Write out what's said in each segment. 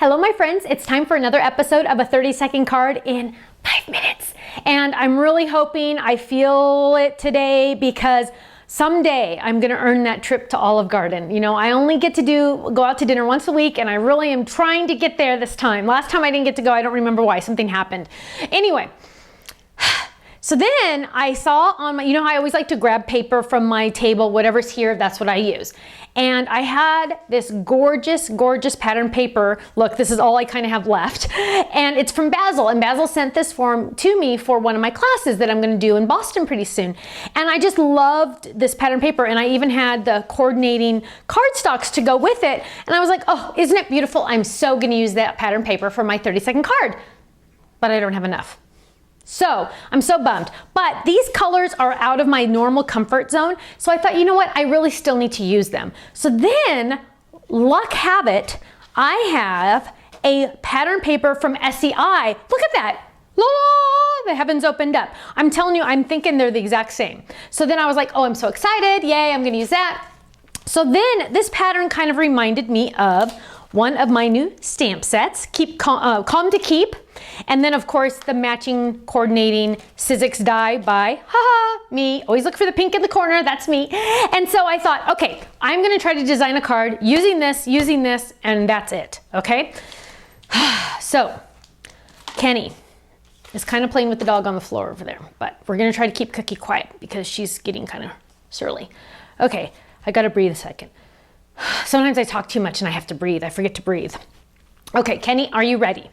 Hello my friends, it's time for another episode of a 30-second card in 5 minutes. And I'm really hoping I feel it today because someday I'm gonna earn that trip to Olive Garden. You know, I only get to go out to dinner once a week and I really am trying to get there this time. Last time I didn't get to go, I don't remember why, something happened. Anyway, so then I saw on my, you know how I always like to grab paper from my table, whatever's here, that's what I use. And I had this gorgeous, gorgeous pattern paper. Look, this is all I kind of have left. And it's from Basil. And Basil sent this form to me for one of my classes that I'm going to do in Boston pretty soon. And I just loved this pattern paper. And I even had the coordinating cardstocks to go with it. And I was like, oh, isn't it beautiful? I'm so going to use that pattern paper for my 30-second card. But I don't have enough. So I'm so bummed, but these colors are out of my normal comfort zone. So I thought, you know what? I really still need to use them. So then, luck have it, I have a pattern paper from SEI. Look at that. La, la, the heavens opened up. I'm telling you, I'm thinking they're the exact same. So then I was like, oh, I'm so excited. Yay, I'm going to use that. So then this pattern kind of reminded me of one of my new stamp sets, Calm to Keep. And then of course the matching coordinating Sizzix die by me. Always look for the pink in the corner, that's me. And so I thought, okay, I'm gonna try to design a card using this, and that's it, okay? So Kenny is kind of playing with the dog on the floor over there, but we're gonna try to keep Cookie quiet because she's getting kind of surly. Okay, I gotta breathe a second. Sometimes I talk too much and I have to breathe. I forget to breathe. Okay, Kenny, are you ready?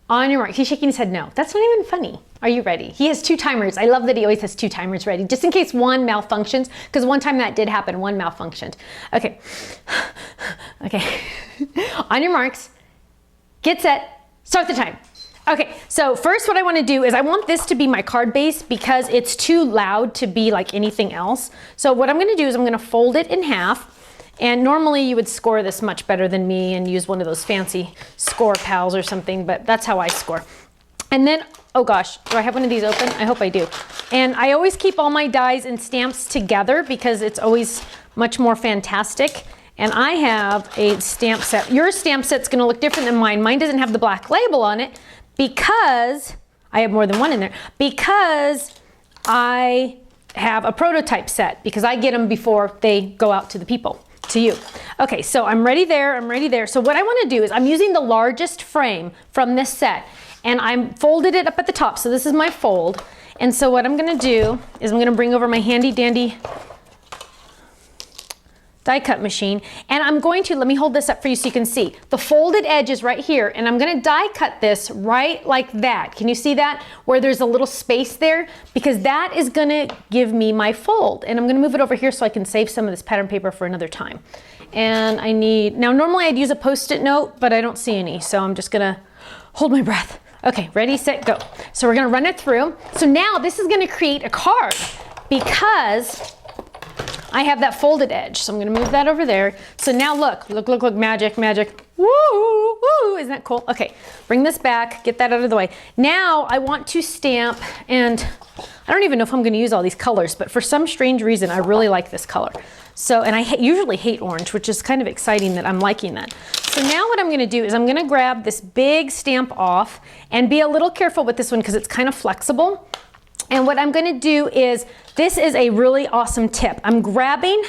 On your mark. He's shaking his head no. That's not even funny. Are you ready? He has 2 timers. I love that he always has 2 timers ready, just in case one malfunctions, because one time that did happen, one malfunctioned. Okay. Okay. On your marks, get set, start the time. Okay, so first what I want to do is I want this to be my card base because it's too loud to be like anything else. So what I'm going to do is I'm going to fold it in half. And normally you would score this much better than me and use one of those fancy score pals or something, but that's how I score. And then, oh gosh, do I have one of these open? I hope I do. And I always keep all my dies and stamps together because it's always much more fantastic. And I have a stamp set. Your stamp set's gonna look different than mine. Mine doesn't have the black label on it because, I have more than one in there, because I have a prototype set because I get them before they go out to the people. To you. Okay, so I'm ready there. So what I want to do is I'm using the largest frame from this set and I'm folded it up at the top. So this is my fold. And so what I'm going to do is I'm going to bring over my handy dandy die cut machine and I'm going to, let me hold this up for you so you can see. The folded edge is right here and I'm going to die cut this right like that. Can you see that? Where there's a little space there? Because that is going to give me my fold. And I'm going to move it over here so I can save some of this pattern paper for another time. And I need, now normally I'd use a Post-it note, but I don't see any. So I'm just going to hold my breath. Okay, ready, set, go. So we're going to run it through. So now this is going to create a card because I have that folded edge, so I'm gonna move that over there. So now look, magic, magic. Woo, woo, isn't that cool? Okay, bring this back, get that out of the way. Now I want to stamp, and I don't even know if I'm gonna use all these colors, but for some strange reason, I really like this color. So, and I usually hate orange, which is kind of exciting that I'm liking that. So now what I'm gonna do is I'm gonna grab this big stamp off and be a little careful with this one because it's kind of flexible. And what I'm going to do is, this is a really awesome tip. I'm grabbing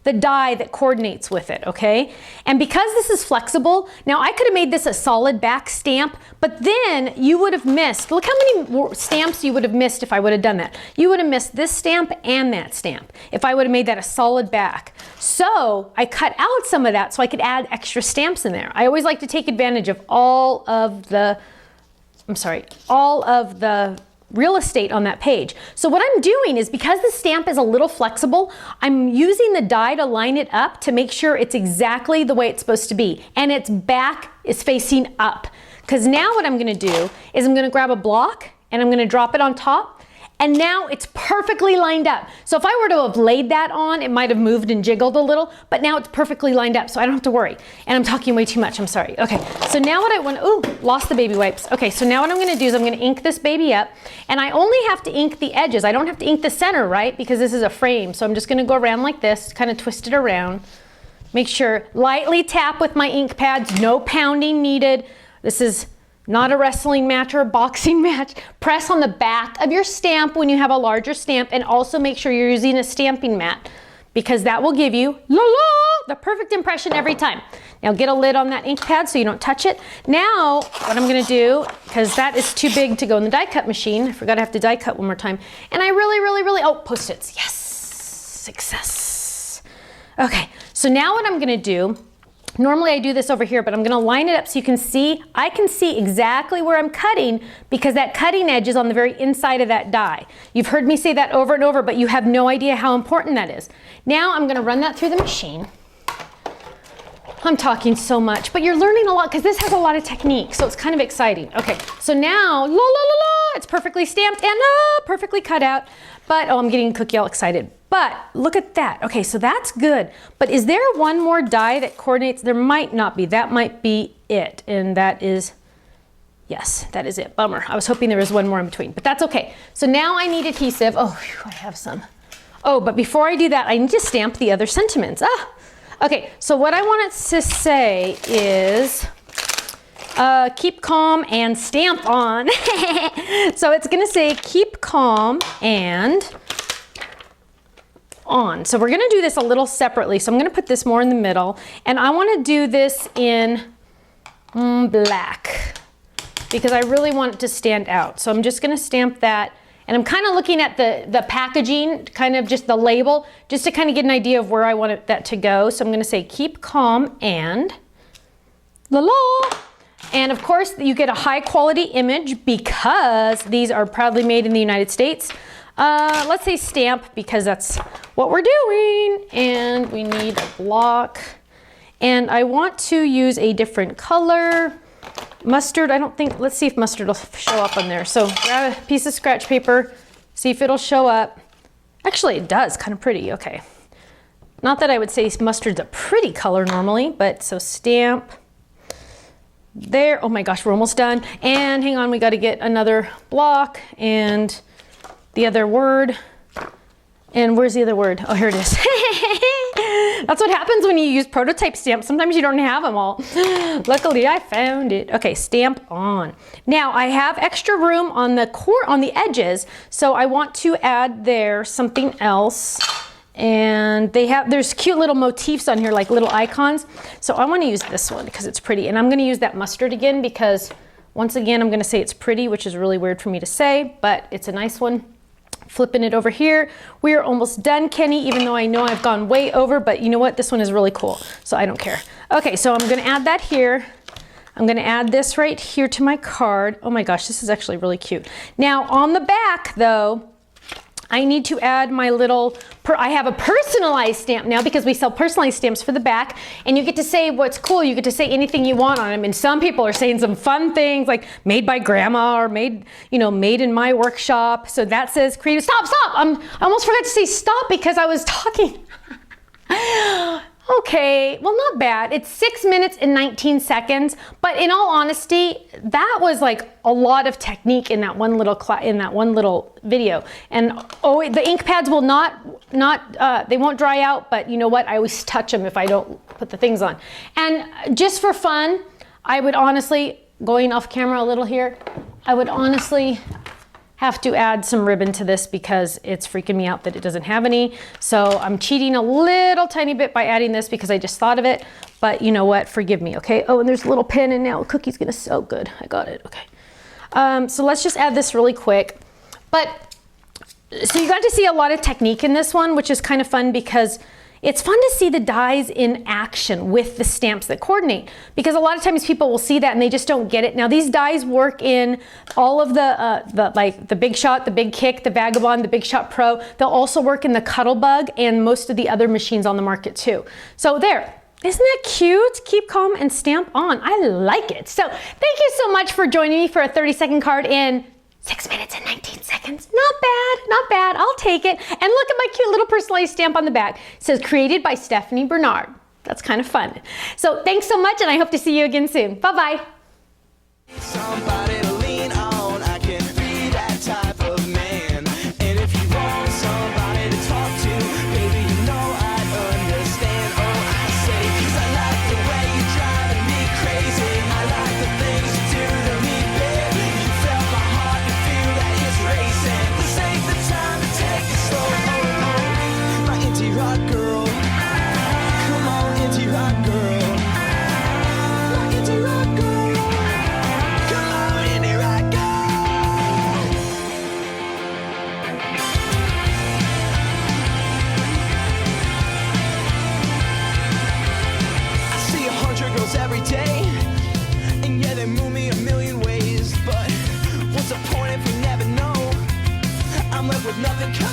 the die that coordinates with it, okay? And because this is flexible, now I could have made this a solid back stamp, but then you would have missed, look how many stamps you would have missed if I would have done that. You would have missed this stamp and that stamp if I would have made that a solid back. So I cut out some of that so I could add extra stamps in there. I always like to take advantage of all of the real estate on that page. So what I'm doing is, because the stamp is a little flexible, I'm using the die to line it up to make sure it's exactly the way it's supposed to be. And its back is facing up. Because now what I'm going to do is I'm going to grab a block and I'm going to drop it on top. And now it's perfectly lined up. So if I were to have laid that on, it might have moved and jiggled a little, but now it's perfectly lined up, so I don't have to worry. And I'm talking way too much, I'm sorry. Okay, so now what I want, ooh, lost the baby wipes. Okay, so now what I'm gonna do is I'm gonna ink this baby up, and I only have to ink the edges. I don't have to ink the center, right? Because this is a frame, so I'm just gonna go around like this, kind of twist it around. Make sure, lightly tap with my ink pads, no pounding needed. This is not a wrestling match or a boxing match. Press on the back of your stamp when you have a larger stamp, and also make sure you're using a stamping mat, because that will give you the perfect impression every time. Now get a lid on that ink pad so you don't touch it. Now what I'm gonna do, because that is too big to go in the die cut machine, I forgot I have to die cut one more time, and I really, oh, Post-its, yes, success. Okay, so now what I'm gonna do, normally I do this over here, but I'm gonna line it up so you can see, I can see exactly where I'm cutting, because that cutting edge is on the very inside of that die. You've heard me say that over and over, but you have no idea how important that is. Now I'm gonna run that through the machine. I'm talking so much, but you're learning a lot because this has a lot of technique, so it's kind of exciting. Okay, so now, it's perfectly stamped and perfectly cut out, but, oh, I'm getting Cookie all excited. But look at that. Okay, so that's good. But is there one more die that coordinates? There might not be. That might be it, and that is, yes, that is it. Bummer. I was hoping there was one more in between, but that's okay. So now I need adhesive. Oh, whew, I have some. Oh, but before I do that, I need to stamp the other sentiments. Okay, so what I want it to say is keep calm and stamp on. So it's gonna say keep calm and on. So we're gonna do this a little separately. So I'm gonna put this more in the middle, and I wanna do this in black because I really want it to stand out. So I'm just gonna stamp that. And I'm kind of looking at the packaging, kind of just the label, just to kind of get an idea of where I want that to go. So I'm going to say keep calm and and of course you get a high quality image because these are proudly made in the United States. Let's say stamp because that's what we're doing. And we need a block. And I want to use a different color. Mustard, I don't think, let's see if mustard will show up on there. So grab a piece of scratch paper, see if it'll show up. Actually, it does, kind of pretty, okay. Not that I would say mustard's a pretty color normally, but so stamp. There, oh my gosh, we're almost done. And hang on, we gotta get another block and the other word. And where's the other word? Oh, here it is. That's what happens when you use prototype stamps. Sometimes you don't have them all. Luckily, I found it. Okay, stamp on. Now, I have extra room on the edges, so I want to add there something else. And there's cute little motifs on here, like little icons. So I want to use this one because it's pretty. And I'm going to use that mustard again because, once again, I'm going to say it's pretty, which is really weird for me to say, but it's a nice one. Flipping it over here. We are almost done, Kenny, even though I know I've gone way over, but you know what? This one is really cool, so I don't care. Okay, so I'm gonna add that here. I'm gonna add this right here to my card. Oh my gosh, this is actually really cute. Now on the back though, I need to add my little, I have a personalized stamp now because we sell personalized stamps for the back, and you get to say what's cool. You get to say anything you want on them, and some people are saying some fun things like made by grandma or made in my workshop. So that says creative. Stop. I almost forgot to say stop because I was talking. Okay, well, not bad. It's 6 minutes and 19 seconds, but in all honesty, that was like a lot of technique in that one little video. And oh, the ink pads will they won't dry out, but you know what? I always touch them if I don't put the things on. And just for fun, I would honestly, going off camera a little here, I would honestly have to add some ribbon to this because it's freaking me out that it doesn't have any. So I'm cheating a little tiny bit by adding this because I just thought of it, but you know what, forgive me, okay? Oh, and there's a little pin, and now Cookie's gonna sew good. I got it, okay. So let's just add this really quick. So you got to see a lot of technique in this one, which is kind of fun because it's fun to see the dies in action with the stamps that coordinate, because a lot of times people will see that and they just don't get it. Now these dies work in all of like the Big Shot, the Big Kick, the Vagabond, the Big Shot Pro. They'll also work in the Cuttlebug and most of the other machines on the market too. So there. Isn't that cute? Keep calm and stamp on. I like it. So thank you so much for joining me for a 30-second card in 6 minutes and 19 seconds. Not bad, not bad. I'll take it. And look at my cute little personalized stamp on the back. It says created by Stephanie Bernard. That's kind of fun. So thanks so much, and I hope to see you again soon. Bye-bye. Somebody to talk to, baby, you know I'd understand. Oh, I say with nothing